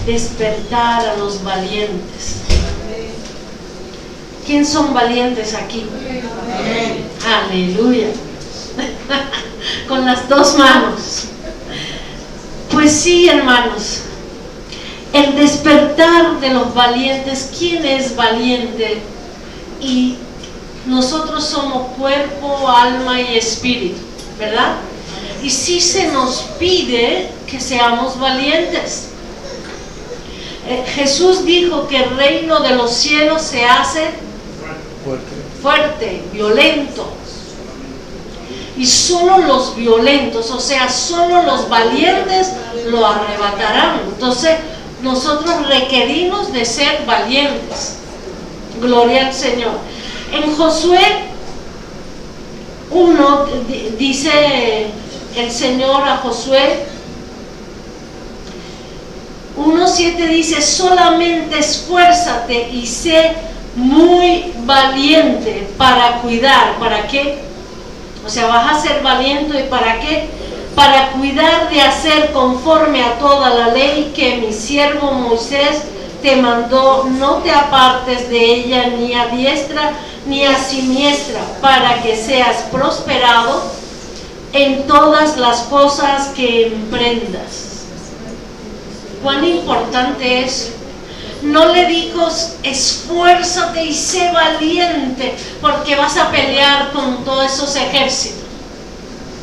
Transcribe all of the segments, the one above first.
despertar a los valientes. ¿Quién son valientes aquí? Aleluya. Con las dos manos. Pues sí, hermanos, el despertar de los valientes. ¿Quién es valiente? Y nosotros somos cuerpo, alma y espíritu, ¿verdad? Y sí se nos pide que seamos valientes. Jesús dijo que el reino de los cielos se hace fuerte, violento. Y solo los violentos, o sea, solo los valientes lo arrebatarán. Entonces, nosotros requerimos de ser valientes. Gloria al Señor. En Josué 1 dice el Señor a Josué 1:7 dice: solamente esfuérzate y sé muy valiente para cuidar. ¿Para qué? O sea, vas a ser valiente. ¿Y para qué? Para cuidar de hacer conforme a toda la ley que mi siervo Moisés te mandó. No te apartes de ella ni a diestra ni a siniestra, para que seas prosperado en todas las cosas que emprendas. ¿Cuán importante es? No le dijo: esfuérzate y sé valiente porque vas a pelear con todos esos ejércitos.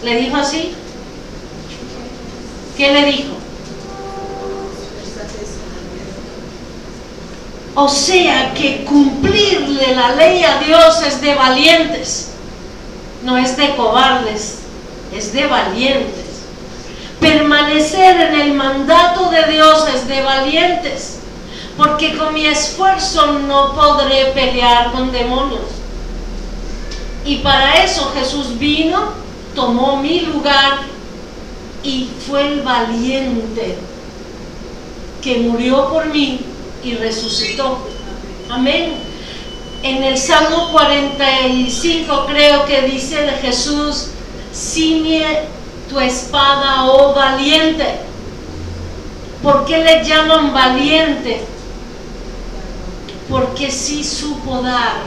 ¿Le dijo así? ¿Qué le dijo? O sea que cumplirle la ley a Dios es de valientes, no es de cobardes, es de valientes. Permanecer en el mandato de Dios es de valientes, porque con mi esfuerzo no podré pelear con demonios. Y para eso Jesús vino, tomó mi lugar y fue el valiente que murió por mí y resucitó. Amén. En el Salmo 45 creo que dice de Jesús: ciñe tu espada, oh valiente. ¿Por qué le llaman valiente? Porque sí supo dar,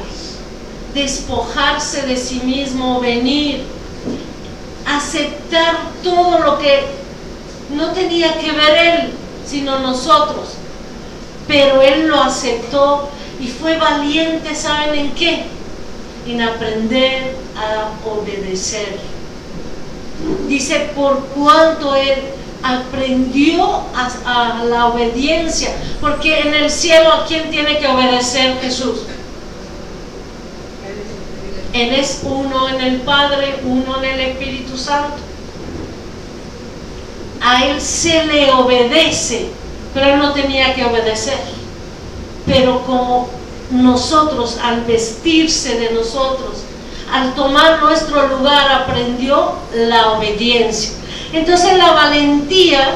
despojarse de sí mismo, venir, aceptar todo lo que no tenía que ver él, sino nosotros. Pero él lo aceptó y fue valiente. ¿Saben en qué? En aprender a obedecer. Dice: por cuanto él aprendió a la obediencia. Porque en el cielo, ¿a quién tiene que obedecer Jesús? Él es uno en el Padre, uno en el Espíritu Santo. A él se le obedece, pero él no tenía que obedecer. Pero como nosotros, al vestirse de nosotros, al tomar nuestro lugar, aprendió la obediencia. Entonces la valentía,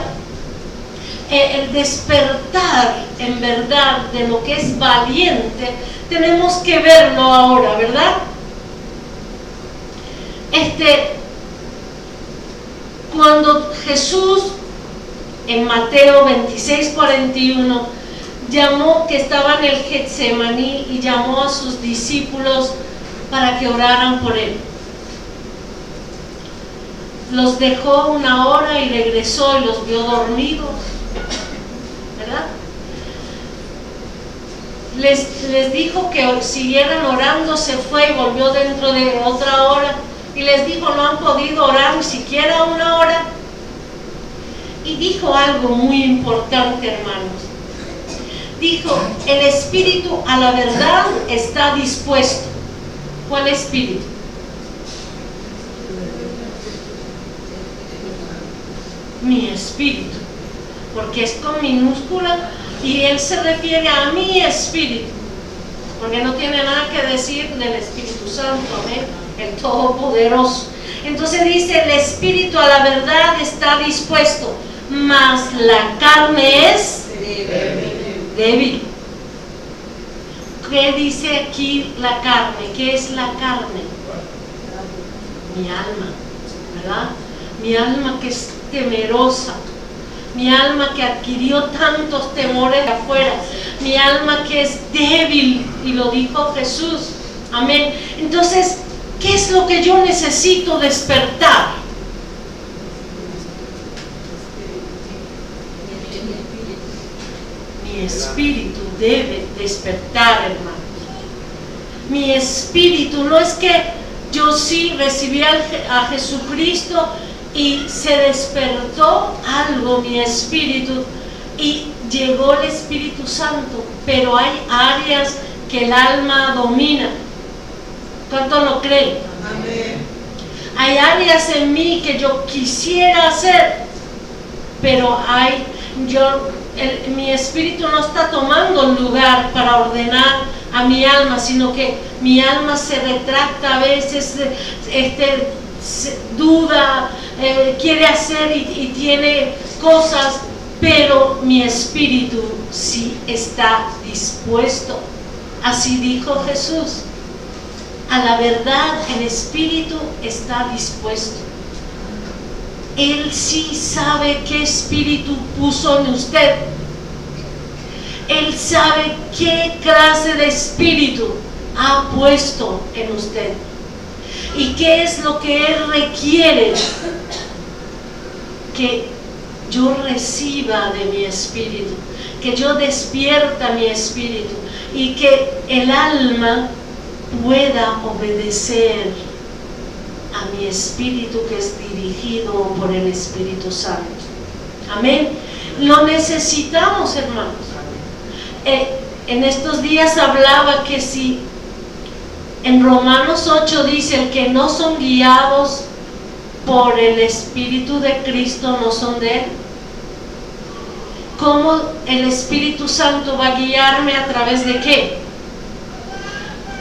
el despertar en verdad de lo que es valiente, tenemos que verlo ahora, ¿verdad? Cuando Jesús en Mateo 26:41 llamó, que estaba en el Getsemaní, y llamó a sus discípulos para que oraran por él. Los dejó una hora y regresó y los vio dormidos, ¿verdad? Les dijo que siguieran orando. Se fue y volvió dentro de otra hora y les dijo: no han podido orar ni siquiera una hora. Y dijo algo muy importante, hermanos. Dijo: el espíritu a la verdad está dispuesto. ¿Cuál espíritu? Mi espíritu, porque es con minúscula, y él se refiere a mi espíritu, porque no tiene nada que decir del Espíritu Santo, ¿eh? El Todopoderoso. Entonces dice: el espíritu a la verdad está dispuesto, mas la carne es débil. ¿Qué dice aquí la carne? ¿Qué es la carne? Mi alma, ¿verdad? Mi alma, que es temerosa, mi alma que adquirió tantos temores de afuera, mi alma que es débil, y lo dijo Jesús, amén. Entonces, ¿qué es lo que yo necesito despertar? Mi espíritu debe despertar, hermano. Mi espíritu, no es que yo sí recibí a Jesucristo y se despertó algo, mi espíritu, y llegó el Espíritu Santo, pero hay áreas que el alma domina. ¿Cuánto lo creen? Amén. Hay áreas en mí que yo quisiera hacer, pero mi espíritu no está tomando lugar para ordenar a mi alma, sino que mi alma se retracta a veces, duda, quiere hacer y tiene cosas, pero mi espíritu sí está dispuesto. Así dijo Jesús. A la verdad, el espíritu está dispuesto. Él sí sabe qué espíritu puso en usted. Él sabe qué clase de espíritu ha puesto en usted. Y qué es lo que Él requiere que yo reciba de mi espíritu, que yo despierta mi espíritu y que el alma pueda obedecer a mi espíritu que es dirigido por el Espíritu Santo. Amén. Lo necesitamos, hermanos. En estos días hablaba que si en Romanos 8 dice el que no son guiados por el Espíritu de Cristo no son de Él. ¿Cómo el Espíritu Santo va a guiarme? ¿A través de qué?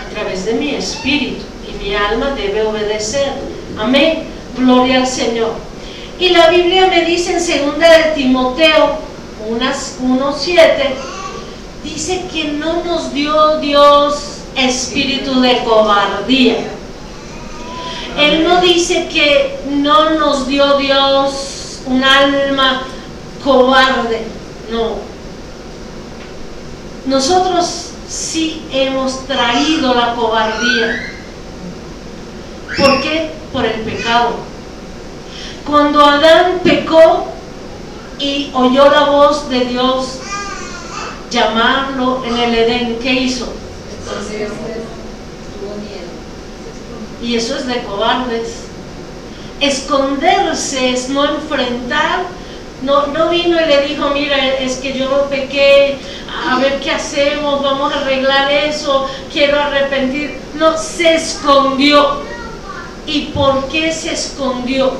A través de mi espíritu, y mi alma debe obedecer. Amén, gloria al Señor. Y la Biblia me dice en 2 de Timoteo 1:7, dice que no nos dio Dios espíritu de cobardía. Él no dice que no nos dio Dios un alma cobarde, no. Nosotros sí hemos traído la cobardía. ¿Por qué? Por el pecado. Cuando Adán pecó y oyó la voz de Dios llamarlo en el Edén, ¿qué hizo? Entonces, tuvo miedo. Y eso es de cobardes. Esconderse es no enfrentar. No vino y le dijo, mira, es que yo pequé, a ver qué hacemos, vamos a arreglar eso, quiero arrepentir. No, se escondió. ¿Y por qué se escondió?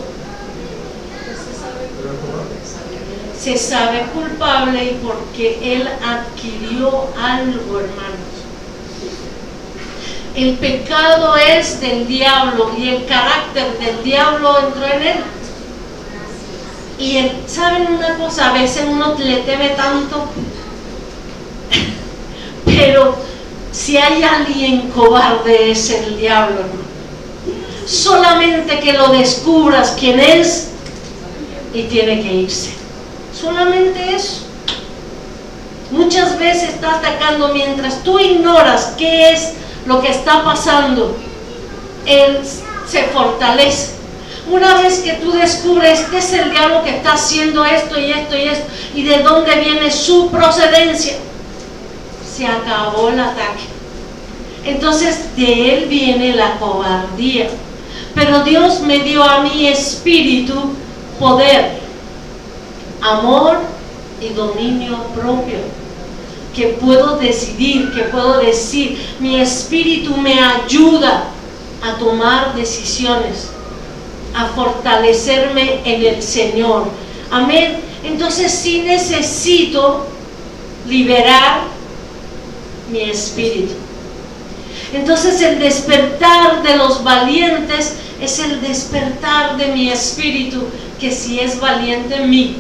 Se sabe culpable y porque él adquirió algo, hermanos. El pecado es del diablo y el carácter del diablo entró en él. Y ¿saben una cosa? A veces uno le teme tanto, pero si hay alguien cobarde es el diablo, hermano. Solamente que lo descubras quién es y tiene que irse. Solamente eso. Muchas veces está atacando mientras tú ignoras qué es lo que está pasando. Él se fortalece. Una vez que tú descubres, este es el diablo que está haciendo esto y esto y esto, y de dónde viene su procedencia, se acabó el ataque. Entonces de él viene la cobardía. Pero Dios me dio a mi espíritu poder, amor y dominio propio, que puedo decidir, que puedo decir. Mi espíritu me ayuda a tomar decisiones, a fortalecerme en el Señor. Amén. Entonces sí necesito liberar mi espíritu. Entonces el despertar de los valientes es el despertar de mi espíritu, que si es valiente en mí.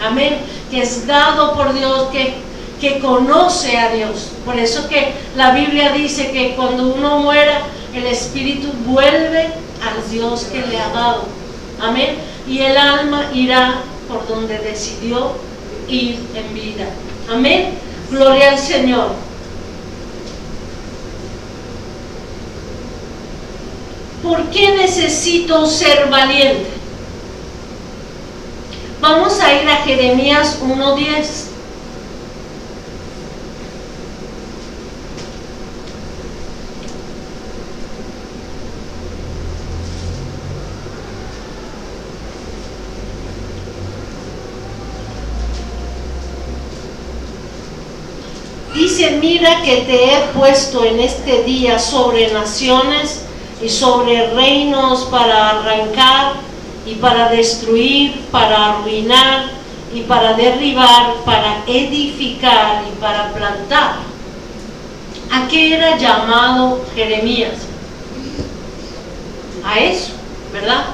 Amén. Que es dado por Dios, que conoce a Dios. Por eso que la Biblia dice que cuando uno muera, el espíritu vuelve al Dios que le ha dado. Amén. Y el alma irá por donde decidió ir en vida. Amén. Gloria al Señor. ¿Por qué necesito ser valiente? Vamos a ir a Jeremías 1:10. Dice: mira que te he puesto en este día sobre naciones y sobre reinos para arrancar y para destruir, para arruinar y para derribar, para edificar y para plantar. ¿A qué era llamado Jeremías? A eso, ¿verdad?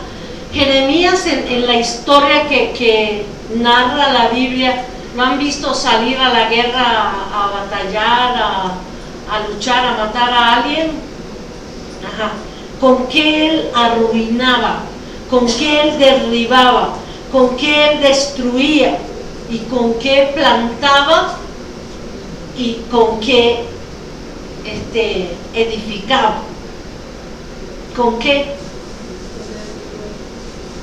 Jeremías en la historia que narra la Biblia, ¿lo han visto salir a la guerra a batallar, a luchar, a matar a alguien? Ajá. Con que él arruinaba, con que él derribaba, con que él destruía, y con que plantaba, y con que edificaba. ¿Con qué?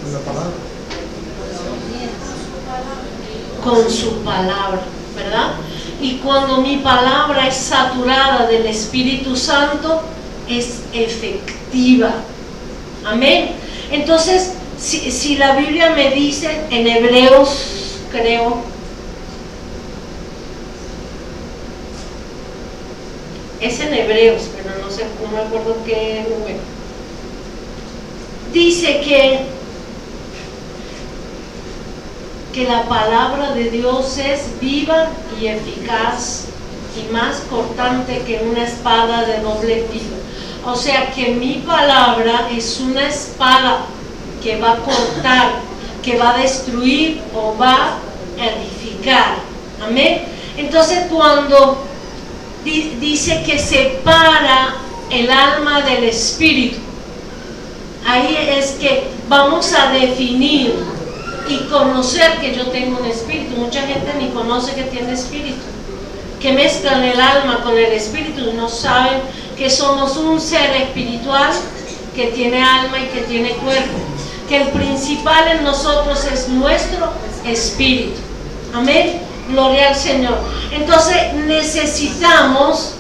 Con la palabra. Con su palabra, ¿verdad? Y cuando mi palabra es saturada del Espíritu Santo, es efectiva. Amén. Entonces, si la Biblia me dice en Hebreos, creo, es en Hebreos, pero no sé, no me acuerdo qué número, dice que la palabra de Dios es viva y eficaz y más cortante que una espada de doble filo. O sea que mi palabra es una espada que va a cortar, que va a destruir o va a edificar. Amén. Entonces, cuando dice que separa el alma del espíritu, ahí es que vamos a definir y conocer que yo tengo un espíritu. Mucha gente ni conoce que tiene espíritu, que mezclan el alma con el espíritu y no saben que somos un ser espiritual que tiene alma y que tiene cuerpo, que el principal en nosotros es nuestro espíritu. Amén. Gloria al Señor. Entonces necesitamos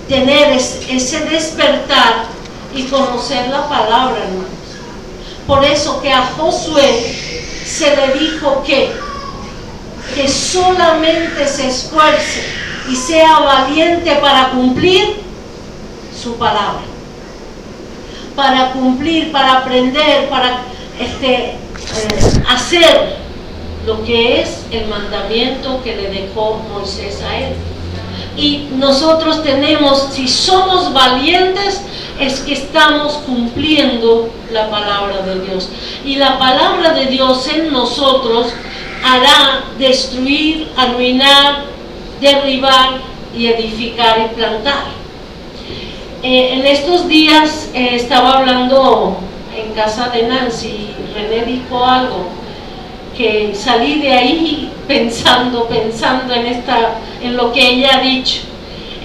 tener ese despertar y conocer la palabra, hermanos. Por eso que a Josué se le dijo que solamente se esfuerce y sea valiente para cumplir su palabra, para cumplir, para aprender, para hacer lo que es el mandamiento que le dejó Moisés a él. Y nosotros tenemos, si somos valientes, es que estamos cumpliendo la palabra de Dios. Y la palabra de Dios en nosotros hará destruir, arruinar, derribar y edificar y plantar. En estos días estaba hablando en casa de Nancy y René dijo algo que salí de ahí pensando en lo que ella ha dicho.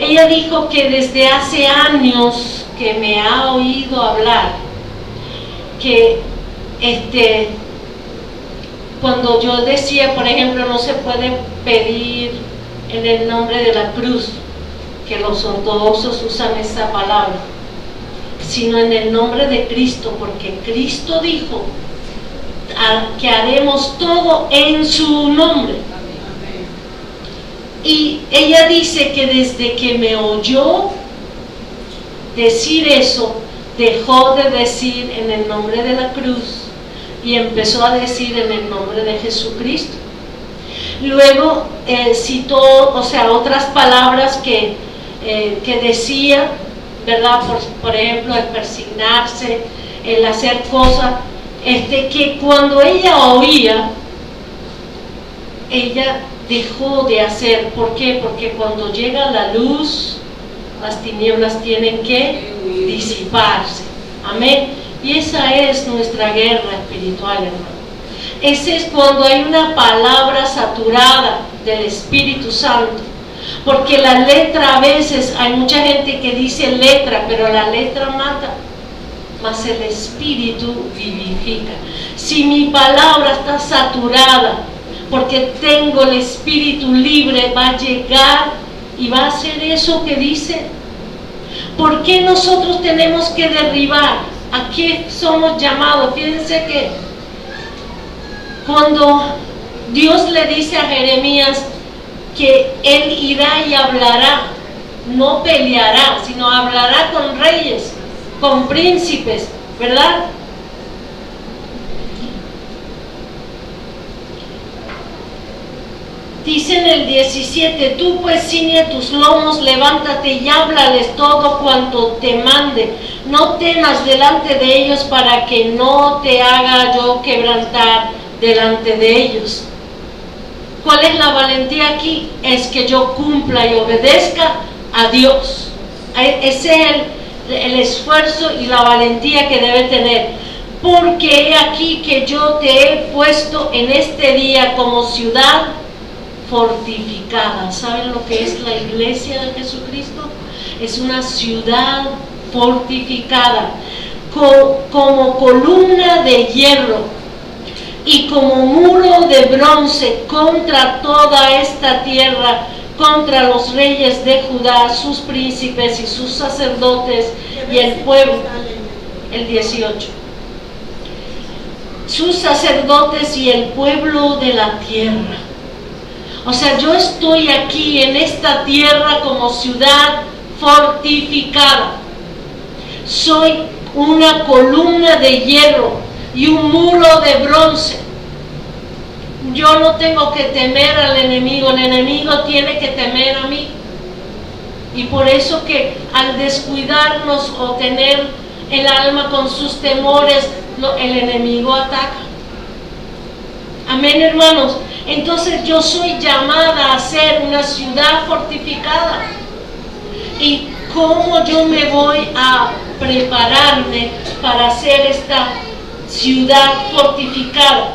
Ella dijo que desde hace años que me ha oído hablar, que cuando yo decía, por ejemplo, no se puede pedir en el nombre de la cruz, que los ortodoxos usan esa palabra, sino en el nombre de Cristo, porque Cristo dijo que haremos todo en su nombre. Y ella dice que desde que me oyó decir eso, dejó de decir en el nombre de la cruz y empezó a decir en el nombre de Jesucristo. Luego citó, o sea, otras palabras que decía, ¿verdad? Por ejemplo, el persignarse, el hacer cosas, que cuando ella oía, ella dejó de hacer. ¿Por qué? Porque cuando llega la luz, las tinieblas tienen que disiparse. Amén. Y esa es nuestra guerra espiritual, hermano. Ese es cuando hay una palabra saturada del Espíritu Santo. Porque la letra, a veces hay mucha gente que dice letra, pero la letra mata, mas el Espíritu vivifica. Si mi palabra está saturada, porque tengo el Espíritu libre, va a llegar y va a hacer eso que dice. ¿Por qué nosotros tenemos que derribar? ¿A qué somos llamados? Fíjense que cuando Dios le dice a Jeremías que él irá y hablará, no peleará, sino hablará con reyes, con príncipes, ¿verdad? Dice en el 17, tú pues ciñe tus lomos, levántate y háblales todo cuanto te mande. No temas delante de ellos para que no te haga yo quebrantar delante de ellos. ¿Cuál es la valentía aquí? Es que yo cumpla y obedezca a Dios. Ese es el esfuerzo y la valentía que debe tener. Porque he aquí que yo te he puesto en este día como ciudad fortificada. ¿Saben lo que es la iglesia de Jesucristo? Es una ciudad fortificada, como columna de hierro y como muro de bronce contra toda esta tierra, contra los reyes de Judá, sus príncipes y sus sacerdotes y el pueblo. El 18. Sus sacerdotes y el pueblo de la tierra. O sea, yo estoy aquí en esta tierra como ciudad fortificada. Soy una columna de hierro y un muro de bronce. Yo no tengo que temer al enemigo, el enemigo tiene que temer a mí. Y por eso que al descuidarnos o tener el alma con sus temores, el enemigo ataca. Amén, hermanos. Entonces yo soy llamada a ser una ciudad fortificada. ¿Y cómo yo me voy a prepararme para hacer esta ciudad fortificada?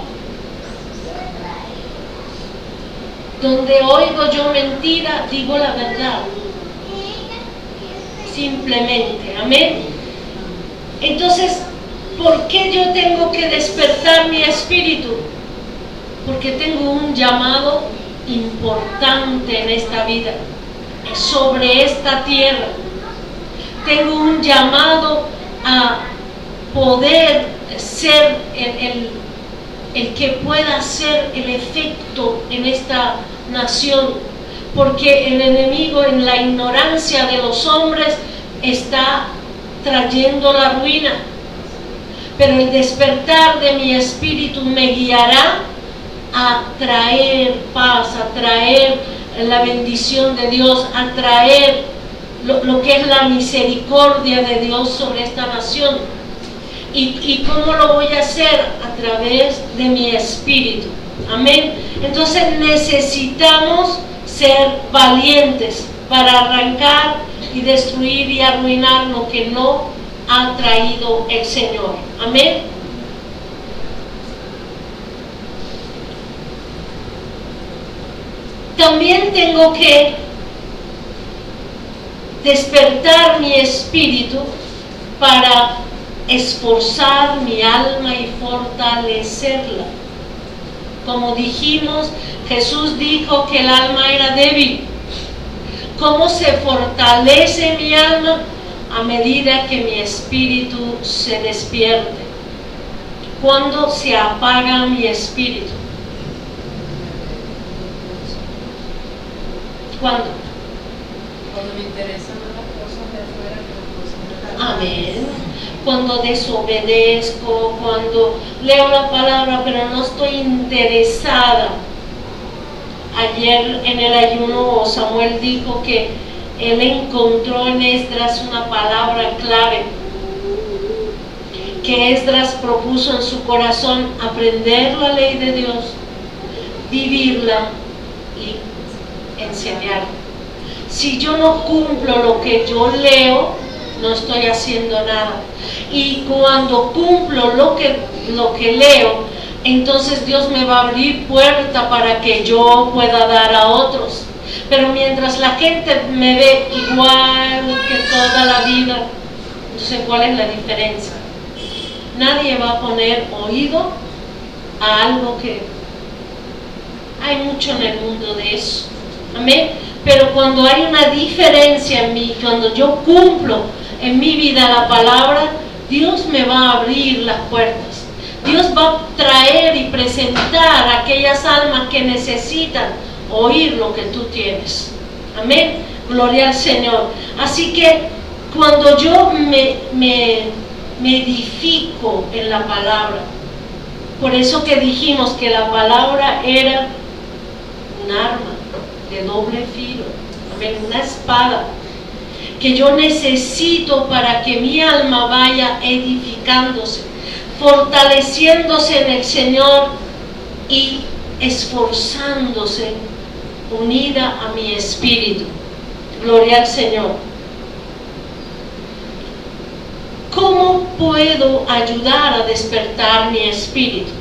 Donde oigo yo mentira, digo la verdad. Simplemente, amén. Entonces, ¿por qué yo tengo que despertar mi espíritu? Porque tengo un llamado importante en esta vida, sobre esta tierra. Tengo un llamado a poder ser el que pueda hacer el efecto en esta nación, porque el enemigo en la ignorancia de los hombres está trayendo la ruina, pero el despertar de mi espíritu me guiará a traer paz, a traer la bendición de Dios, a traer lo que es la misericordia de Dios sobre esta nación. ¿Y cómo lo voy a hacer? A través de mi espíritu. Amén. Entonces necesitamos ser valientes para arrancar y destruir y arruinar lo que no ha traído el Señor. Amén. También tengo que despertar mi espíritu para esforzar mi alma y fortalecerla. Como dijimos, Jesús dijo que el alma era débil. ¿Cómo se fortalece mi alma? A medida que mi espíritu se despierte. ¿Cuándo se apaga mi espíritu? ¿Cuándo? Cuando me interesan las cosas de afuera que las cosas de la Amén. Cuando desobedezco, cuando leo la palabra pero no estoy interesada. Ayer en el ayuno Samuel dijo que él encontró en Esdras una palabra clave, que Esdras propuso en su corazón: aprender la ley de Dios, vivirla y enseñar. Si yo no cumplo lo que yo leo, no estoy haciendo nada. Y cuando cumplo lo que leo, entonces Dios me va a abrir puerta para que yo pueda dar a otros. Pero mientras la gente me ve igual que toda la vida, entonces ¿cuál es la diferencia? Nadie va a poner oído a algo que hay mucho en el mundo de eso. Amén. Pero cuando hay una diferencia en mí, cuando yo cumplo en mi vida la palabra, Dios me va a abrir las puertas. Dios va a traer y presentar a aquellas almas que necesitan oír lo que tú tienes. Amén. Gloria al Señor. Así que cuando yo me edifico en la palabra, por eso que dijimos que la palabra era un arma de doble filo, amén, una espada que yo necesito para que mi alma vaya edificándose, fortaleciéndose en el Señor y esforzándose unida a mi espíritu. Gloria al Señor. ¿Cómo puedo ayudar a despertar mi espíritu?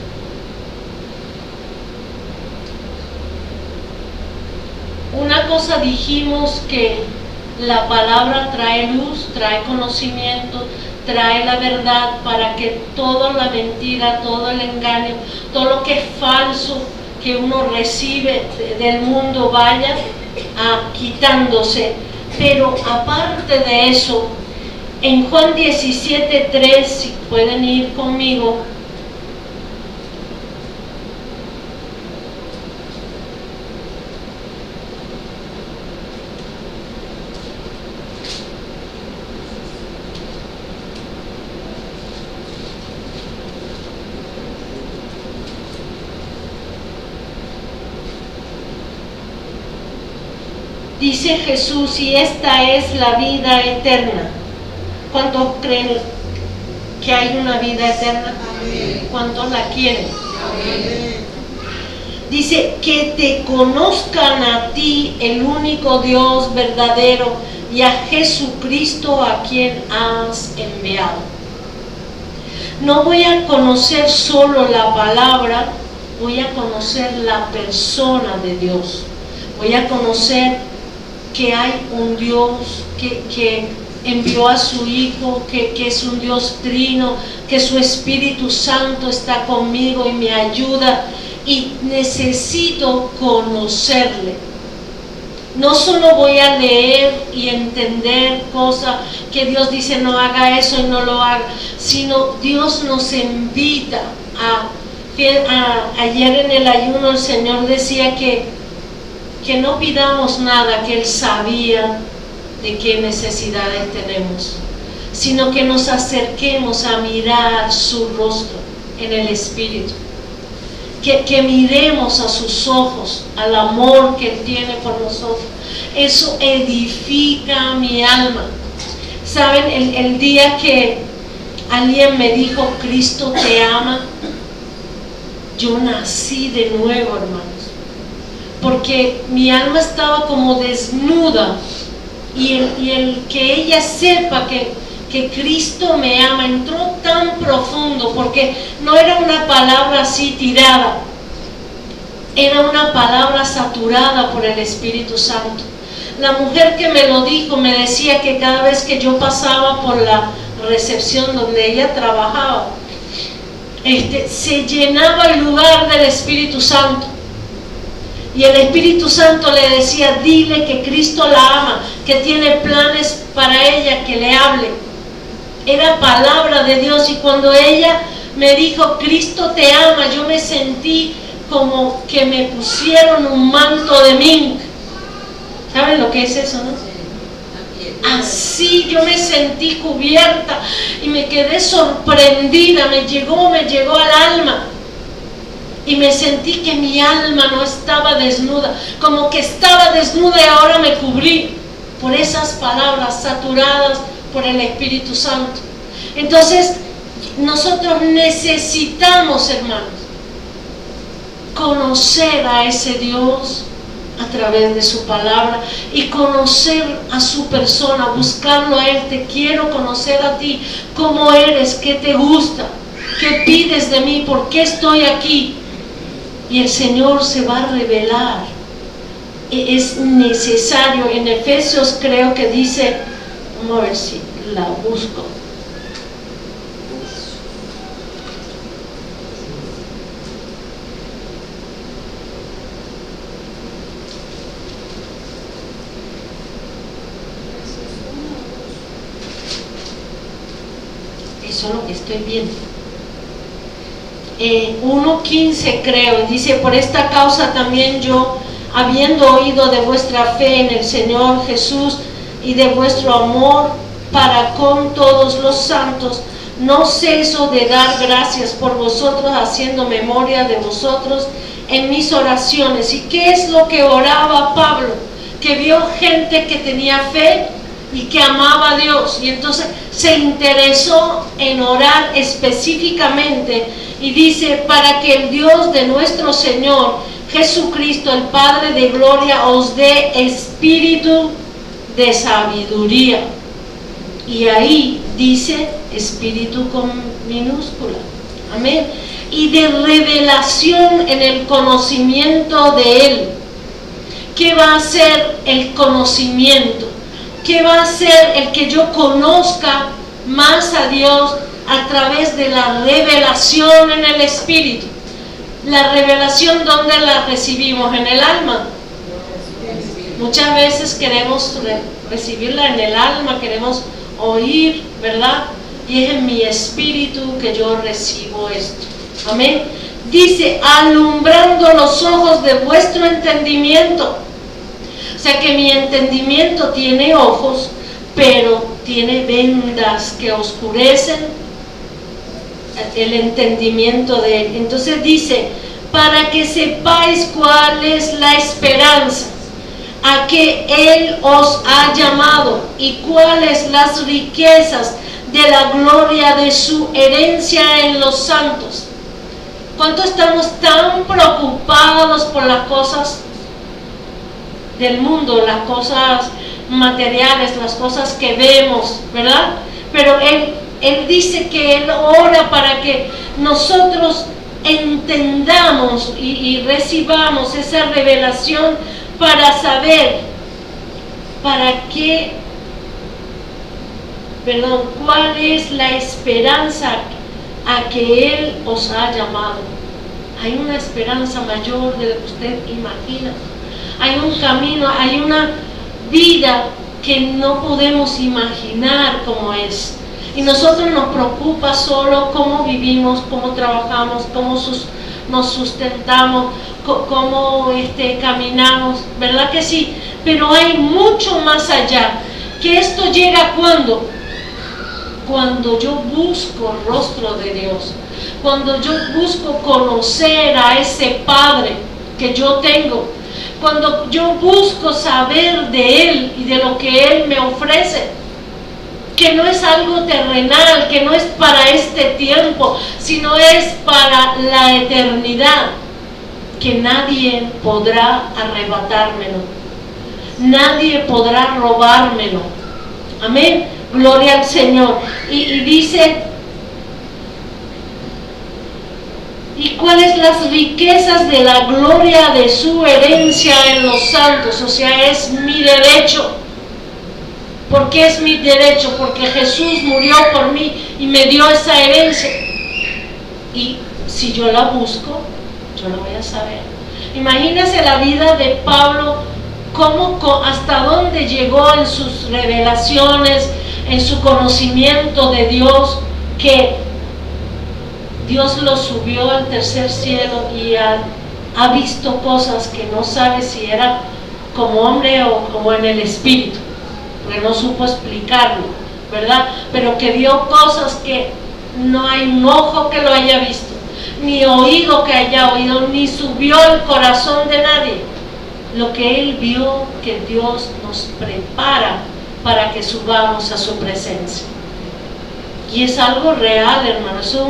Una cosa dijimos, que la palabra trae luz, trae conocimiento, trae la verdad, para que toda la mentira, todo el engaño, todo lo que es falso que uno recibe del mundo vaya quitándose. Pero aparte de eso, en Juan 17:3, si pueden ir conmigo, dice Jesús: y esta es la vida eterna. ¿Cuántos creen que hay una vida eterna? Amén. ¿Cuántos la quieren? Amén. Dice: que te conozcan a ti, el único Dios verdadero, y a Jesucristo a quien has enviado. No voy a conocer solo la palabra, voy a conocer la persona de Dios. Voy a conocer que hay un Dios que envió a su Hijo, que es un Dios trino, que su Espíritu Santo está conmigo y me ayuda, y necesito conocerle. No solo voy a leer y entender cosas que Dios dice no haga eso y no lo haga, sino Dios nos invita ayer en el ayuno el Señor decía que no pidamos nada, que Él sabía de qué necesidades tenemos, sino que nos acerquemos a mirar su rostro en el Espíritu, que miremos a sus ojos, al amor que Él tiene por nosotros. Eso edifica mi alma. ¿Saben? El día que alguien me dijo Cristo te ama, yo nací de nuevo, hermanos, porque mi alma estaba como desnuda, y el que ella sepa que Cristo me ama entró tan profundo, porque no era una palabra así tirada, era una palabra saturada por el Espíritu Santo. La mujer que me lo dijo me decía que cada vez que yo pasaba por la recepción donde ella trabajaba, se llenaba el lugar del Espíritu Santo. Y el Espíritu Santo le decía: dile que Cristo la ama, que tiene planes para ella, que le hable. Era palabra de Dios. Y cuando ella me dijo Cristo te ama, yo me sentí como que me pusieron un manto de mink. ¿Saben lo que es eso, no? Así yo me sentí cubierta y me quedé sorprendida. Me llegó al alma. Y me sentí que mi alma no estaba desnuda, como que estaba desnuda y ahora me cubrí por esas palabras saturadas por el Espíritu Santo. Entonces, nosotros necesitamos, hermanos, conocer a ese Dios a través de su palabra y conocer a su persona, buscarlo a Él. Te quiero conocer a ti, cómo eres, qué te gusta. ¿Qué pides de mí? ¿Por qué estoy aquí? Y el Señor se va a revelar. Es necesario. En Efesios creo que dice, vamos a ver si la busco. Eso es lo que estoy viendo. 1:15 creo, dice: por esta causa también yo, habiendo oído de vuestra fe en el Señor Jesús y de vuestro amor para con todos los santos, no ceso de dar gracias por vosotros, haciendo memoria de vosotros en mis oraciones. ¿Y qué es lo que oraba Pablo? Que vio gente que tenía fe y que amaba a Dios, y entonces se interesó en orar específicamente, y dice: para que el Dios de nuestro Señor Jesucristo, el Padre de gloria, os dé espíritu de sabiduría. Y ahí dice espíritu con minúscula, amén, y de revelación en el conocimiento de Él. ¿Qué va a ser el conocimiento? ¿Qué va a ser el que yo conozca más a Dios? A través de la revelación en el Espíritu. La revelación, ¿dónde la recibimos? En el alma. Muchas veces queremos recibirla en el alma, queremos oír, ¿verdad? Y es en mi espíritu que yo recibo esto. Amén. Dice: alumbrando los ojos de vuestro entendimiento. O sea que mi entendimiento tiene ojos, pero tiene vendas que oscurecen el entendimiento de Él. Entonces dice: para que sepáis cuál es la esperanza a que Él os ha llamado, y cuáles las riquezas de la gloria de su herencia en los santos. ¿Cuánto estamos tan preocupados por las cosas del mundo, las cosas materiales, las cosas que vemos, ¿verdad? Pero Él dice que Él ora para que nosotros entendamos y recibamos esa revelación, para saber cuál es la esperanza a que Él os ha llamado. Hay una esperanza mayor de lo que usted imagina. Hay un camino, hay una vida que no podemos imaginar cómo es. Y nosotros nos preocupa solo cómo vivimos, cómo trabajamos, cómo nos sustentamos, cómo caminamos, ¿verdad que sí? Pero hay mucho más allá. Que esto llega cuando yo busco el rostro de Dios, cuando yo busco conocer a ese Padre que yo tengo, cuando yo busco saber de Él y de lo que Él me ofrece, que no es algo terrenal, que no es para este tiempo, sino es para la eternidad, que nadie podrá arrebatármelo, nadie podrá robármelo. Amén, gloria al Señor. Y dice: ¿y cuáles las riquezas de la gloria de su herencia en los santos? O sea, es mi derecho. ¿Por qué es mi derecho? Porque Jesús murió por mí y me dio esa herencia. Y si yo la busco, yo la voy a saber. Imagínense la vida de Pablo, hasta dónde llegó en sus revelaciones, en su conocimiento de Dios, que Dios lo subió al tercer cielo y ha visto cosas que no sabe si era como hombre o como en el espíritu, porque no supo explicarlo, ¿verdad? Pero que vio cosas que no hay un ojo que lo haya visto, ni oído que haya oído, ni subió al corazón de nadie. Lo que él vio, que Dios nos prepara para que subamos a su presencia. Y es algo real, hermano. Eso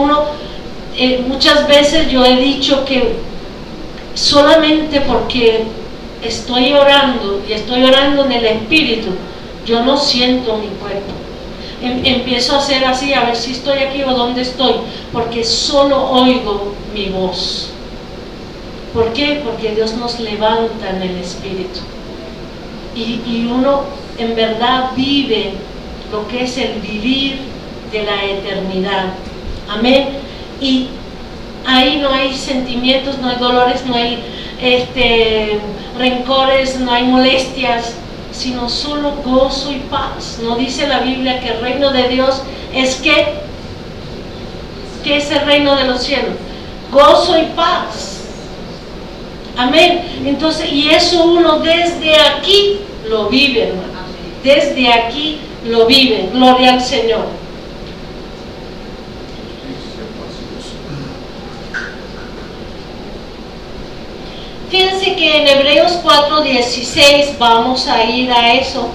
muchas veces yo he dicho que solamente porque estoy orando y estoy orando en el Espíritu, yo no siento mi cuerpo. empiezo a hacer así, a ver si estoy aquí o dónde estoy, porque solo oigo mi voz. ¿Por qué? Porque Dios nos levanta en el Espíritu. Y uno en verdad vive lo que es el vivir de la eternidad. Amén. Y ahí no hay sentimientos, no hay dolores, no hay rencores, no hay molestias, sino solo gozo y paz. ¿No dice la Biblia que el reino de Dios es qué? ¿Qué es el reino de los cielos? Gozo y paz. Amén. Entonces, y eso uno desde aquí lo vive, hermano. Desde aquí lo vive. Gloria al Señor. Fíjense que en Hebreos 4:16 vamos a ir a eso.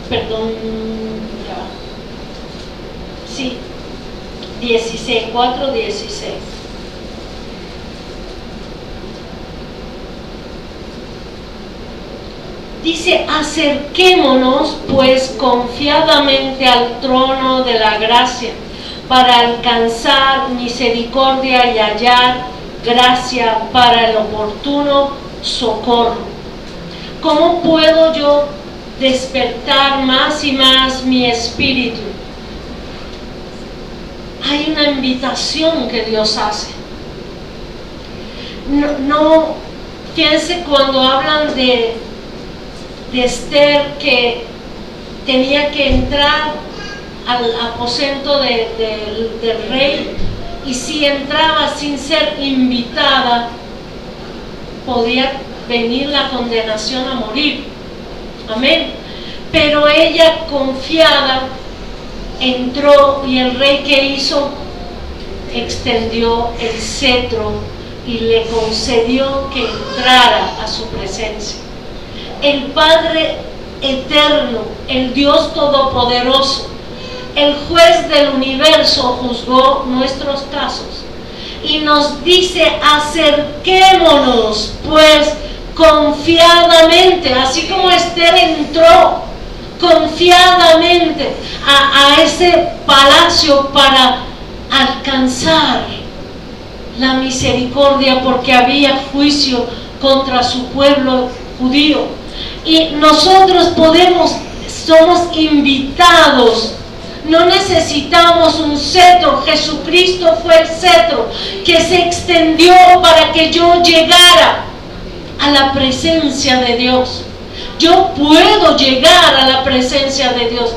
Perdón, sí, 16, 4:16. Dice: acerquémonos pues confiadamente al trono de la gracia para alcanzar misericordia y hallar gracia para el oportuno socorro. ¿Cómo puedo yo despertar más y más mi espíritu? Hay una invitación que Dios hace. No, fíjense cuando hablan de Esther, que tenía que entrar al aposento del rey, y si entraba sin ser invitada podía venir la condenación a morir. Amén. Pero ella, confiada, entró, y el rey, ¿qué hizo? Extendió el cetro y le concedió que entrara a su presencia. El Padre eterno, el Dios todopoderoso, el juez del universo, juzgó nuestros casos y nos dice: acerquémonos pues confiadamente, así como Esther entró confiadamente a ese palacio para alcanzar la misericordia, porque había juicio contra su pueblo judío. Y nosotros somos invitados. No necesitamos un cetro. Jesucristo fue el cetro que se extendió para que yo llegara a la presencia de Dios. Yo puedo llegar a la presencia de Dios.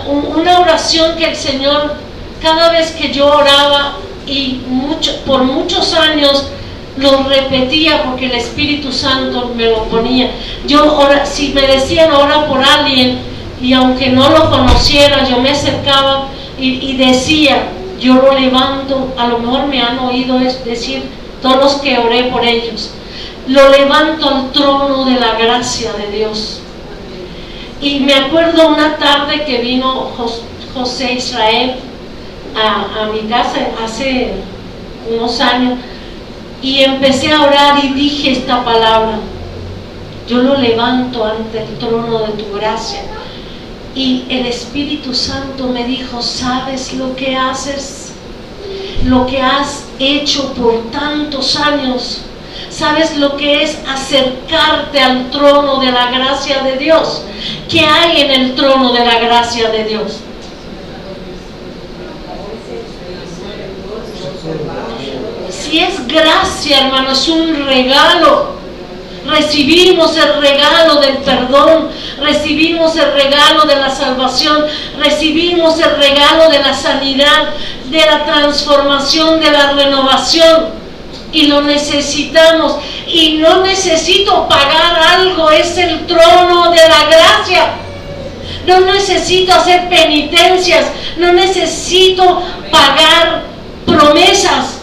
Una oración que el Señor, cada vez que yo oraba, y por muchos años lo repetía, porque el Espíritu Santo me lo ponía. Si me decían ora por alguien, y aunque no lo conociera, yo me acercaba y decía: yo lo levanto. A lo mejor me han oído decir todos los que oré por ellos: lo levanto al trono de la gracia de Dios. Y me acuerdo una tarde que vino José Israel a mi casa hace unos años, y empecé a orar y dije esta palabra: yo lo levanto ante el trono de tu gracia. Y el Espíritu Santo me dijo: ¿sabes lo que haces? Lo que has hecho por tantos años. ¿Sabes lo que es acercarte al trono de la gracia de Dios? ¿Qué hay en el trono de la gracia de Dios? Si es gracia, hermano, es un regalo. Recibimos el regalo del perdón, recibimos el regalo de la salvación, recibimos el regalo de la sanidad, de la transformación, de la renovación, y lo necesitamos. Y no necesito pagar algo, es el trono de la gracia. No necesito hacer penitencias, no necesito pagar promesas,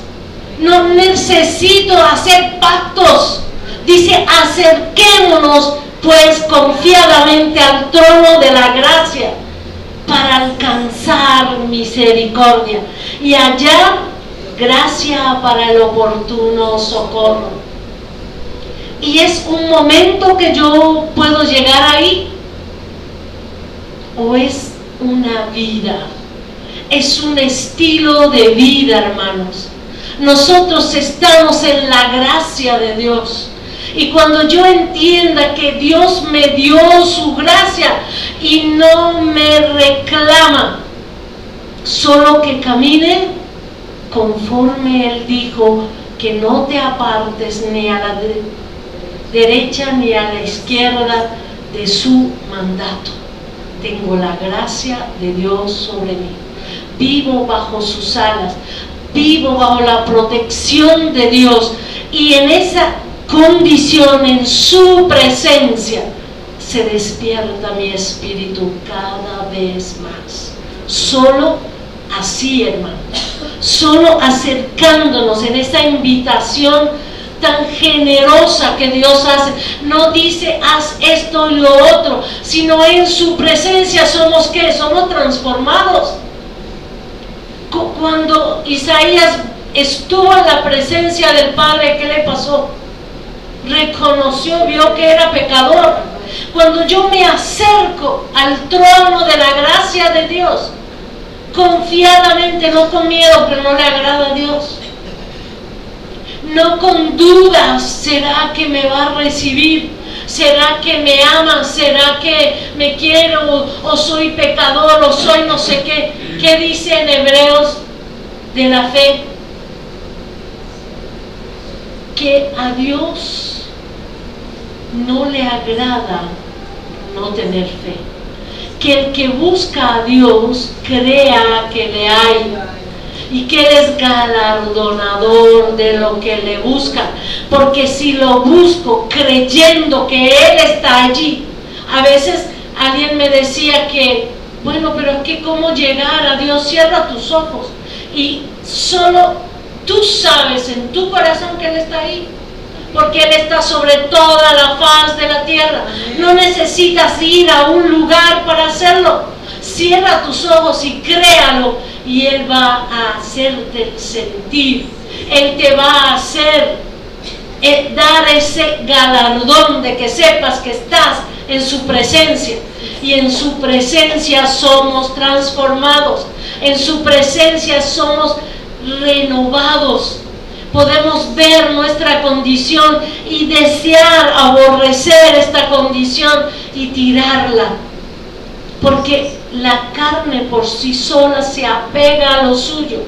no necesito hacer pactos. Dice: acerquémonos pues confiadamente al trono de la gracia para alcanzar misericordia. y hallar gracia para el oportuno socorro. Y es un momento que yo puedo llegar ahí, o es una vida, es un estilo de vida, hermanos. Nosotros estamos en la gracia de Dios, y cuando yo entienda que Dios me dio su gracia y no me reclama, solo que camine conforme Él dijo, que no te apartes ni a la derecha ni a la izquierda de su mandato. Tengo la gracia de Dios sobre mí, vivo bajo sus alas, vivo bajo la protección de Dios, y en esa condición, en su presencia, se despierta mi espíritu cada vez más. Solo así, hermanos, solo acercándonos en esa invitación tan generosa que Dios hace. No dice haz esto y lo otro, sino en su presencia somos ¿qué? Somos transformados. Cuando Isaías estuvo en la presencia del Padre, ¿qué le pasó? Reconoció, vio que era pecador. Cuando yo me acerco al trono de la gracia de Dios, confiadamente, no con miedo, pero no le agrada a Dios, no con dudas, ¿será que me va a recibir? ¿Será que me ama? ¿Será que me quiere? ¿O soy pecador? ¿O soy no sé qué? ¿Qué dice en Hebreos de la fe? Que a Dios no le agrada no tener fe. Que el que busca a Dios crea que le hay, y que Él es galardonador de lo que le busca. Porque si lo busco creyendo que Él está allí, a veces alguien me decía que, bueno, pero es que cómo llegar a Dios, cierra tus ojos y solo tú sabes en tu corazón que Él está ahí, porque Él está sobre toda la faz de la tierra. No necesitas ir a un lugar para hacerlo. Cierra tus ojos y créalo, y Él va a hacerte sentir. Él te va a hacer dar ese galardón de que sepas que estás en su presencia, y en su presencia somos transformados, en su presencia somos renovados. Podemos ver nuestra condición y desear aborrecer esta condición y tirarla, porque la carne por sí sola se apega a lo suyo.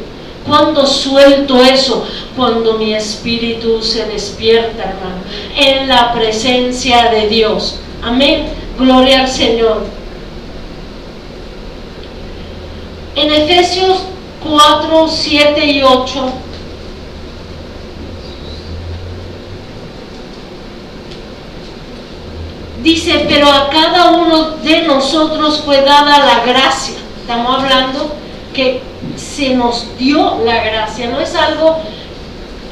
¿Cuándo suelto eso? Cuando mi espíritu se despierta, hermano, en la presencia de Dios. Amén, gloria al Señor. En Efesios 4, 7 y 8 dice, pero a cada uno de nosotros fue dada la gracia. Estamos hablando que se nos dio la gracia, no es algo,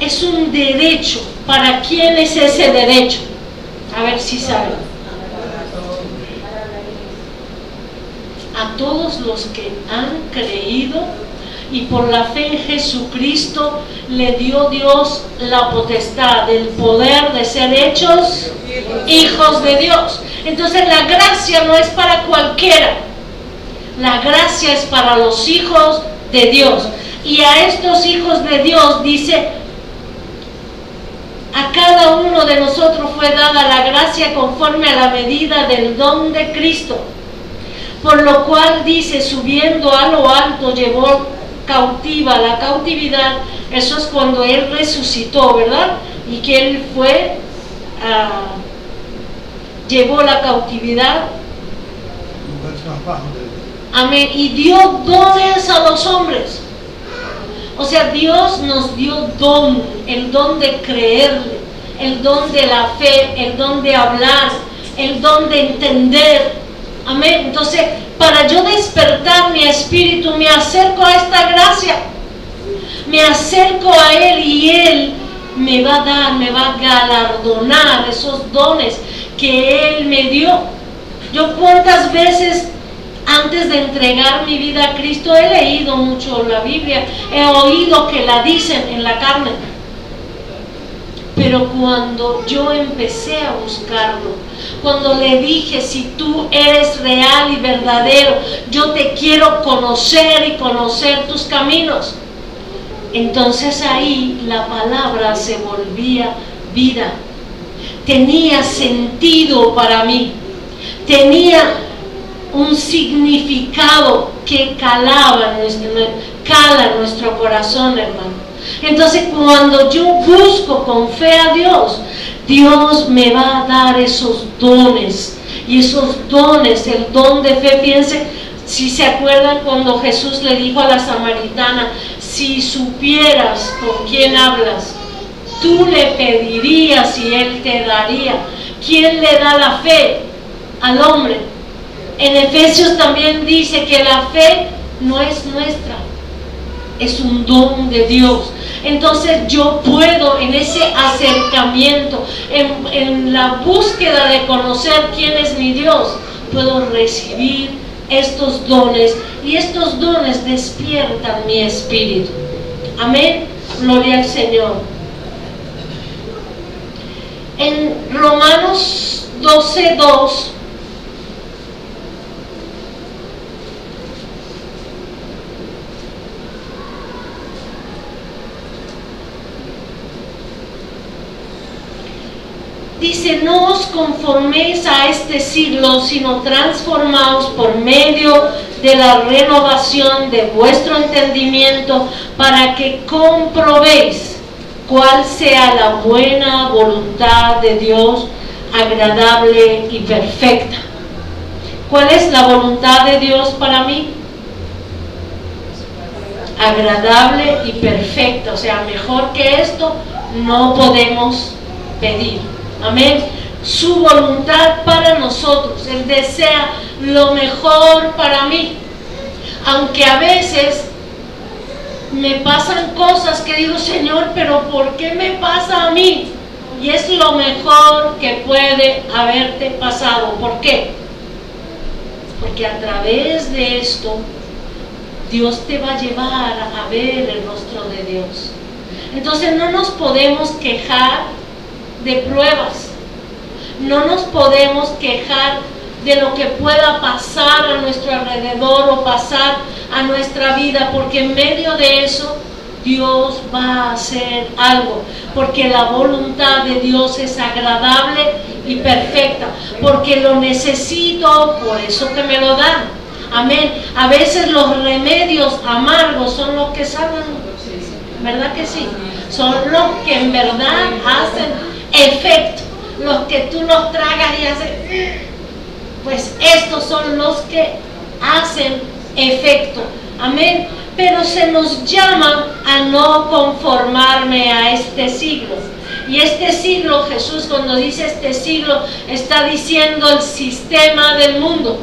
es un derecho. ¿Para quién es ese derecho? A ver si saben. A todos los que han creído, y por la fe en Jesucristo le dio Dios la potestad, el poder de ser hechos hijos de Dios. Entonces la gracia no es para cualquiera, la gracia es para los hijos de Dios. Y a estos hijos de Dios dice, a cada uno de nosotros fue dada la gracia conforme a la medida del don de Cristo, por lo cual dice, subiendo a lo alto llevó cautiva la cautividad. Eso es cuando Él resucitó, ¿verdad? Y que Él fue llevó la cautividad, amén, y dio dones a los hombres. O sea, Dios nos dio don, el don de creerle, el don de la fe, el don de hablar, el don de entender, amén. Entonces, para yo despertar mi espíritu, me acerco a esta gracia, me acerco a Él, y Él me va a dar, me va a galardonar esos dones que Él me dio. Yo cuántas veces Antes de entregar mi vida a Cristo he leído mucho la Biblia, he oído que la dicen en la carne. Pero cuando yo empecé a buscarlo, cuando le dije, si tú eres real y verdadero, yo te quiero conocer y conocer tus caminos, entonces ahí la palabra se volvía vida. Tenía sentido para mí, tenía un significado que cala en nuestro corazón, hermano. Entonces cuando yo busco con fe a Dios, Dios me va a dar esos dones. Y esos dones, el don de fe, piensen, si se acuerdan cuando Jesús le dijo a la samaritana, si supieras con quién hablas, tú le pedirías y Él te daría. ¿Quién le da la fe? Al hombre. En Efesios también dice que la fe no es nuestra, es un don de Dios. Entonces yo puedo en ese acercamiento, en la búsqueda de conocer quién es mi Dios, puedo recibir estos dones, y estos dones despiertan mi espíritu. Amén, gloria al Señor. En Romanos 12:2 dice, no os conforméis a este siglo, sino transformaos por medio de la renovación de vuestro entendimiento, para que comprobéis cuál sea la buena voluntad de Dios, agradable y perfecta. ¿Cuál es la voluntad de Dios para mí? Agradable y perfecta. O sea, mejor que esto no podemos pedir. Amén. Su voluntad para nosotros. Él desea lo mejor para mí. Aunque a veces me pasan cosas que digo, Señor, pero ¿por qué me pasa a mí? Y es lo mejor que puede haberte pasado. ¿Por qué? Porque a través de esto Dios te va a llevar a ver el rostro de Dios. Entonces no nos podemos quejar de pruebas, no nos podemos quejar de lo que pueda pasar a nuestro alrededor o pasar a nuestra vida, porque en medio de eso Dios va a hacer algo, porque la voluntad de Dios es agradable y perfecta, porque lo necesito, por eso que me lo dan. Amén. A veces los remedios amargos son los que sanan, ¿verdad que sí? Son los que en verdad hacen efecto, los que tú los tragas y hacen, pues estos son los que hacen efecto. Amén. Pero se nos llama a no conformarme a este siglo. Y este siglo, Jesús cuando dice este siglo, está diciendo el sistema del mundo,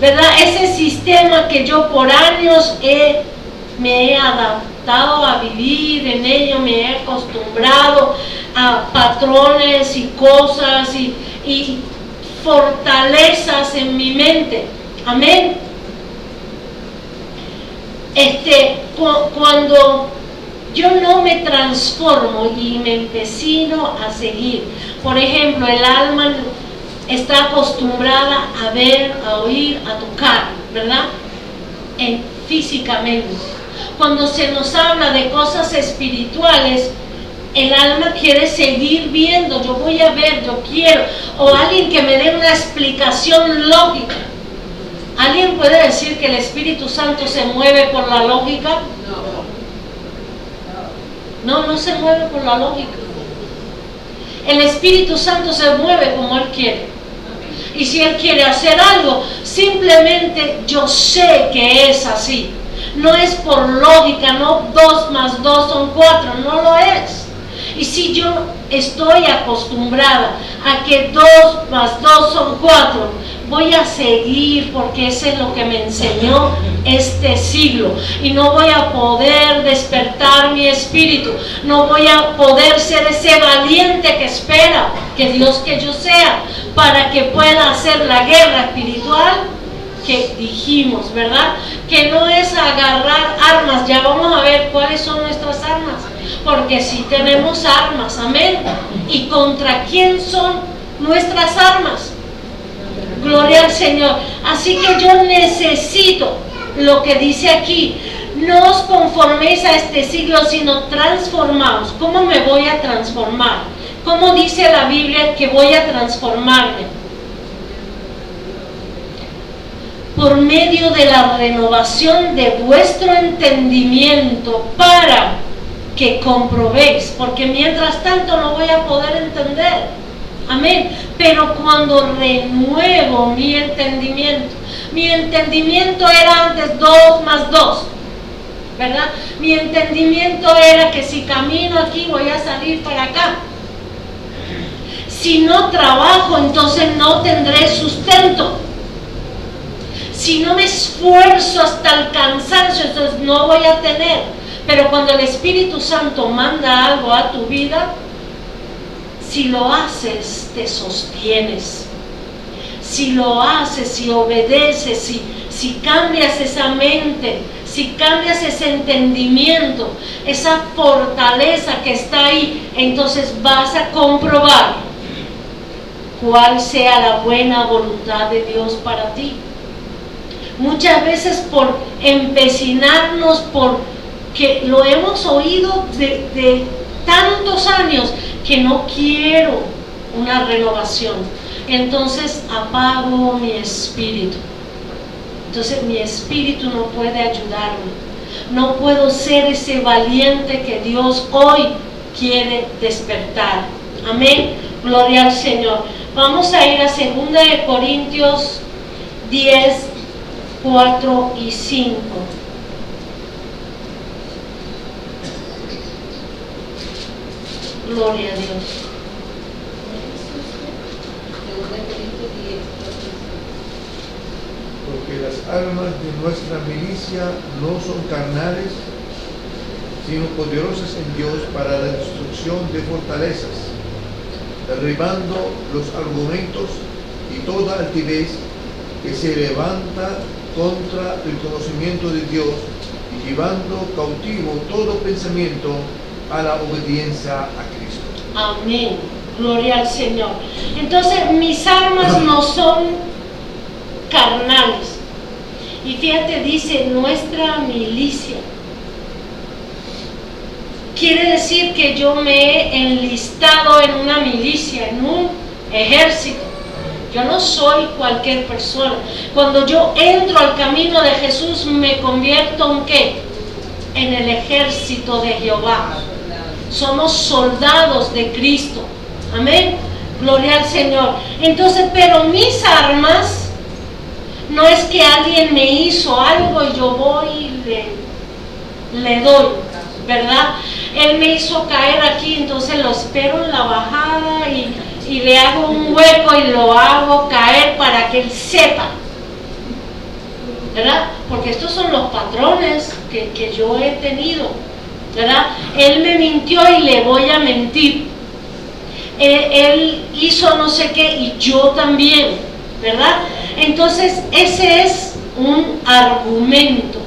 ¿verdad? Ese sistema que yo por años me he adaptado a vivir en ello, me he acostumbrado a patrones y cosas y fortalezas en mi mente. Amén. Cuando yo no me transformo y me empecino a seguir, por ejemplo, el alma está acostumbrada a ver, a oír, a tocar, ¿verdad? Físicamente. Cuando se nos habla de cosas espirituales, el alma quiere seguir viendo, yo voy a ver, yo quiero, o alguien que me dé una explicación lógica. ¿Alguien puede decir que el Espíritu Santo se mueve por la lógica? No, no se mueve por la lógica. El Espíritu Santo se mueve como Él quiere. Y si Él quiere hacer algo, simplemente yo sé que es así. No es por lógica, no 2 más 2 son 4, no lo es. Y si yo estoy acostumbrada a que 2 más 2 son 4, voy a seguir porque eso es lo que me enseñó este siglo. Y no voy a poder despertar mi espíritu, no voy a poder ser ese valiente que espera que Dios que yo sea para que pueda hacer la guerra espiritual que dijimos, ¿verdad? Que no es agarrar armas. Ya vamos a ver cuáles son nuestras armas, porque sí tenemos armas, amén. ¿Y contra quién son nuestras armas? Gloria al Señor. Así que yo necesito lo que dice aquí: no os conforméis a este siglo, sino transformaos. ¿Cómo me voy a transformar? ¿Cómo dice la Biblia que voy a transformarme? Por medio de la renovación de vuestro entendimiento, para que comprobéis, porque mientras tanto no voy a poder entender, amén. Pero cuando renuevo mi entendimiento era antes 2 más 2, ¿verdad? Mi entendimiento era que si camino aquí voy a salir para acá. Si no trabajo, entonces no tendré sustento. Si no me esfuerzo hasta el cansancio, entonces no voy a tener. Pero cuando el Espíritu Santo manda algo a tu vida, si lo haces, te sostienes. Si lo haces, si obedeces, si cambias esa mente, si cambias ese entendimiento, esa fortaleza que está ahí, entonces vas a comprobar cuál sea la buena voluntad de Dios para ti. Muchas veces por empecinarnos, porque lo hemos oído de tantos años, que no quiero una renovación, entonces apago mi espíritu. Entonces mi espíritu no puede ayudarme, no puedo ser ese valiente que Dios hoy quiere despertar. Amén, gloria al Señor. Vamos a ir a 2 de Corintios 10, 4 y 5. Gloria a Dios. Porque las armas de nuestra milicia no son carnales, sino poderosas en Dios para la destrucción de fortalezas, derribando los argumentos y toda altivez que se levanta contra el conocimiento de Dios, y llevando cautivo todo pensamiento a la obediencia a Cristo. Amén, gloria al Señor. Entonces mis armas no son carnales. Y fíjate, dice nuestra milicia. Quiere decir que yo me he enlistado en una milicia, en un ejército. Yo no soy cualquier persona. Cuando yo entro al camino de Jesús, me convierto en ¿qué? En el ejército de Jehová. Somos soldados de Cristo. Amén, gloria al Señor. Entonces, pero mis armas no es que alguien me hizo algo y yo voy y le doy, ¿verdad? Él me hizo caer aquí, entonces lo espero en la bajada y le hago un hueco y lo hago caer para que él sepa, ¿verdad? Porque estos son los patrones que yo he tenido, ¿verdad? Él me mintió y le voy a mentir. Él hizo no sé qué y yo también, ¿verdad? Entonces ese es un argumento.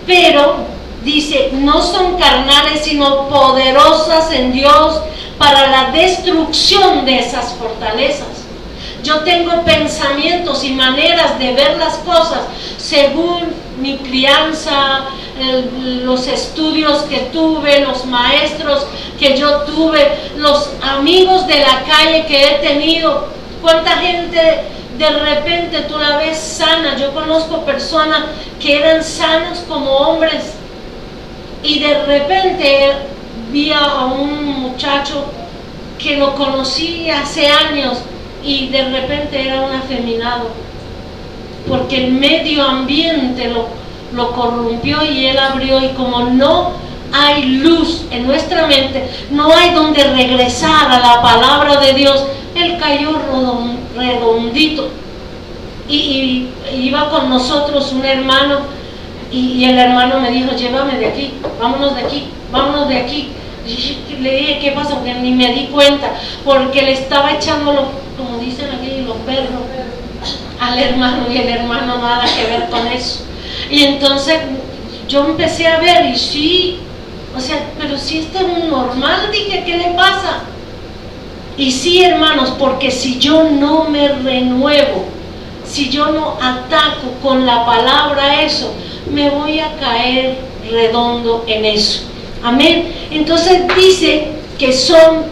Pero dice, no son carnales, sino poderosas en Dios para la destrucción de esas fortalezas. Yo tengo pensamientos y maneras de ver las cosas según mi crianza, los estudios que tuve, los maestros que yo tuve, los amigos de la calle que he tenido. ¿Cuánta gente de repente tú la ves sana? Yo conozco personas que eran sanos como hombres y de repente vi a un muchacho que lo conocí hace años y de repente era un afeminado, porque el medio ambiente lo corrompió y él abrió, y como no hay luz en nuestra mente, no hay donde regresar a la palabra de Dios, él cayó redondito. Y iba con nosotros un hermano y el hermano me dijo, llévame de aquí, vámonos de aquí, vámonos de aquí. Y le dije, ¿qué pasa? Porque ni me di cuenta, porque le estaba echando como dicen aquí, los perros. al hermano y el hermano nada que ver con eso. Y entonces yo empecé a ver y sí, o sea, pero si este es un normal, dije, ¿qué le pasa? Y sí, hermanos, porque si yo no me renuevo, si yo no ataco con la palabra eso, me voy a caer redondo en eso. Amén. Entonces dice que son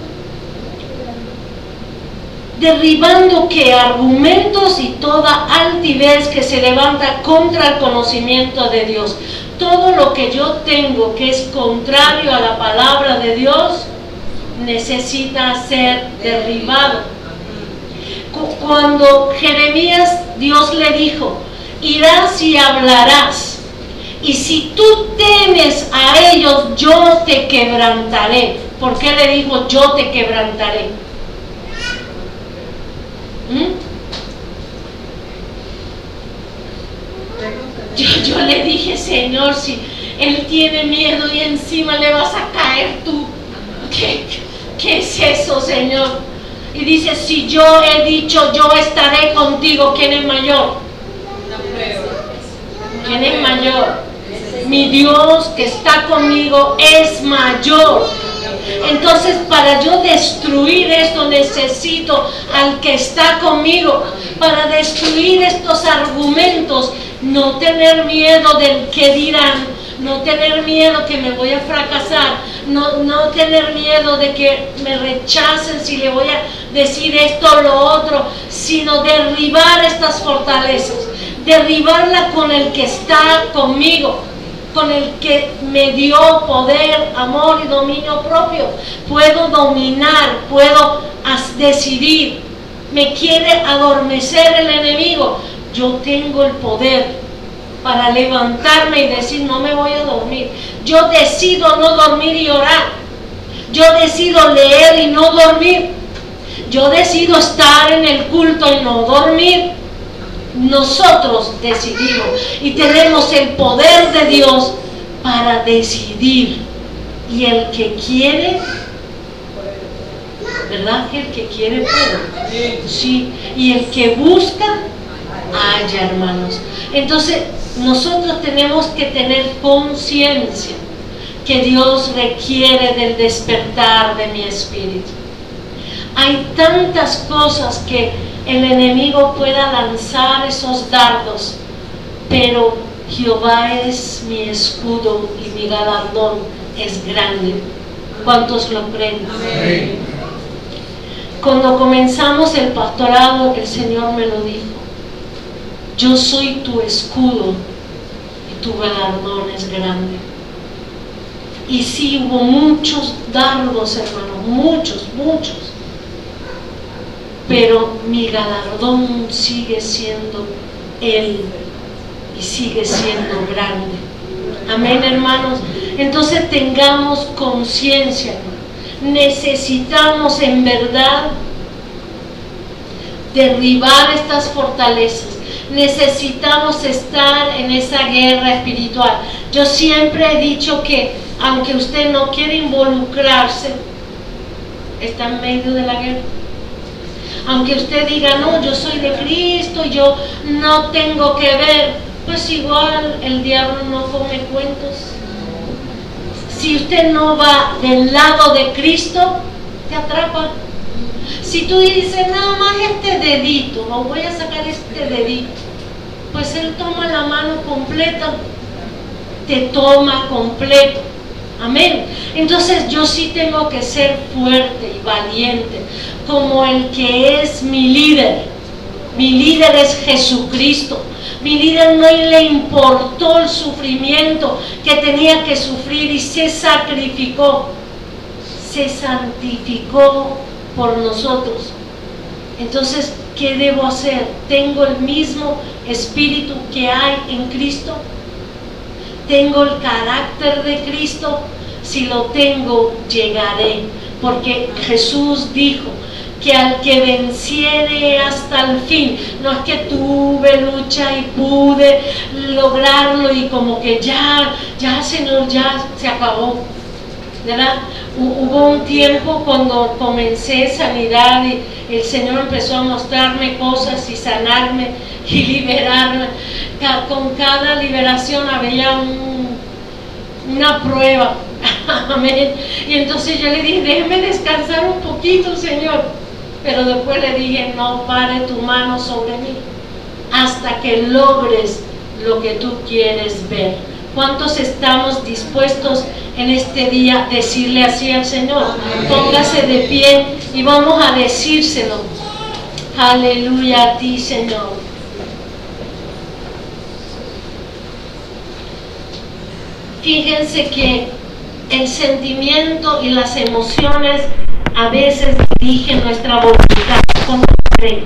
derribando que argumentos y toda altivez que se levanta contra el conocimiento de Dios. Todo lo que yo tengo que es contrario a la palabra de Dios necesita ser derribado. Cuando Jeremías, Dios le dijo, irás y hablarás, y si tú temes a ellos, yo te quebrantaré. ¿Por qué le dijo yo te quebrantaré? Yo le dije, Señor, si él tiene miedo y encima le vas a caer tú, ¿qué es eso, Señor? Y dice, si yo he dicho, yo estaré contigo, ¿quién es mayor? ¿Quién es mayor? Mi Dios que está conmigo es mayor. Entonces, para yo destruir esto, necesito al que está conmigo. Para destruir estos argumentos, no tener miedo del que dirán, no tener miedo que me voy a fracasar, no tener miedo de que me rechacen si le voy a decir esto o lo otro, sino derribar estas fortalezas, derribarla con el que está conmigo, con el que me dio poder, amor y dominio propio. Puedo dominar, puedo decidir. Me quiere adormecer el enemigo, yo tengo el poder para levantarme y decir, no me voy a dormir. Yo decido no dormir y orar. Yo decido leer y no dormir. Yo decido estar en el culto y no dormir. Nosotros decidimos y tenemos el poder de Dios para decidir. Y el que quiere, ¿verdad? Que el que quiere puede. Sí. Y el que busca, halla, hermanos. Entonces, nosotros tenemos que tener conciencia que Dios requiere del despertar de mi espíritu. Hay tantas cosas que el enemigo pueda lanzar esos dardos, pero Jehová es mi escudo y mi galardón es grande. ¿Cuántos lo creen? Amén. Cuando comenzamos el pastorado, el Señor me lo dijo. Yo soy tu escudo y tu galardón es grande. Y sí, hubo muchos dardos, hermanos, muchos. Pero mi galardón sigue siendo Él y sigue siendo grande. Amén, hermanos. Entonces tengamos conciencia. Necesitamos en verdad derribar estas fortalezas. Necesitamos estar en esa guerra espiritual. Yo siempre he dicho que aunque usted no quiere involucrarse, está en medio de la guerra. Aunque usted diga, no, yo soy de Cristo, yo no tengo que ver, pues igual el diablo no come cuentos. Si usted no va del lado de Cristo, te atrapa. Si tú dices, nada más este dedito, o voy a sacar este dedito, pues Él toma la mano completa, te toma completo. Amén. Entonces yo sí tengo que ser fuerte y valiente, como el que es mi líder. Mi líder es Jesucristo. Mi líder no le importó el sufrimiento que tenía que sufrir y se sacrificó, se santificó por nosotros. Entonces, ¿qué debo hacer? ¿Tengo el mismo espíritu que hay en Cristo? ¿Tengo el carácter de Cristo? Si lo tengo, llegaré. Porque Jesús dijo que al que venciere hasta el fin, no es que tuve lucha y pude lograrlo y como que ya Señor, ya se acabó, ¿verdad? Hubo un tiempo cuando comencé sanidad y el Señor empezó a mostrarme cosas y sanarme y liberarme. Con cada liberación había una prueba. Amén. Y entonces yo le dije, déjeme descansar un poquito, Señor. Pero después le dije, no pare tu mano sobre mí hasta que logres lo que tú quieres ver. ¿Cuántos estamos dispuestos en este día a decirle así al Señor? Póngase de pie y vamos a decírselo. Aleluya a ti, Señor. Fíjense que el sentimiento y las emociones a veces dirigen nuestra voluntad. ¿Cómo creen?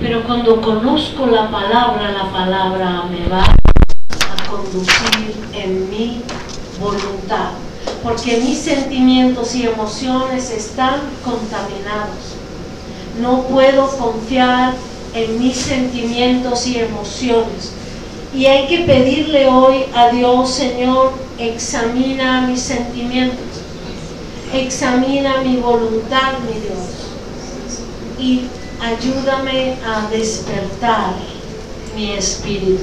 Pero cuando conozco la palabra me va a conducir en mi voluntad, porque mis sentimientos y emociones están contaminados. No puedo confiar en mis sentimientos y emociones. Y hay que pedirle hoy a Dios, Señor, examina mis sentimientos, examina mi voluntad, mi Dios, y ayúdame a despertar mi espíritu.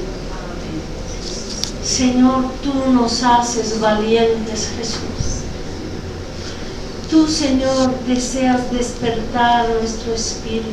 Señor, tú nos haces valientes, Jesús. Tú, Señor, deseas despertar nuestro espíritu.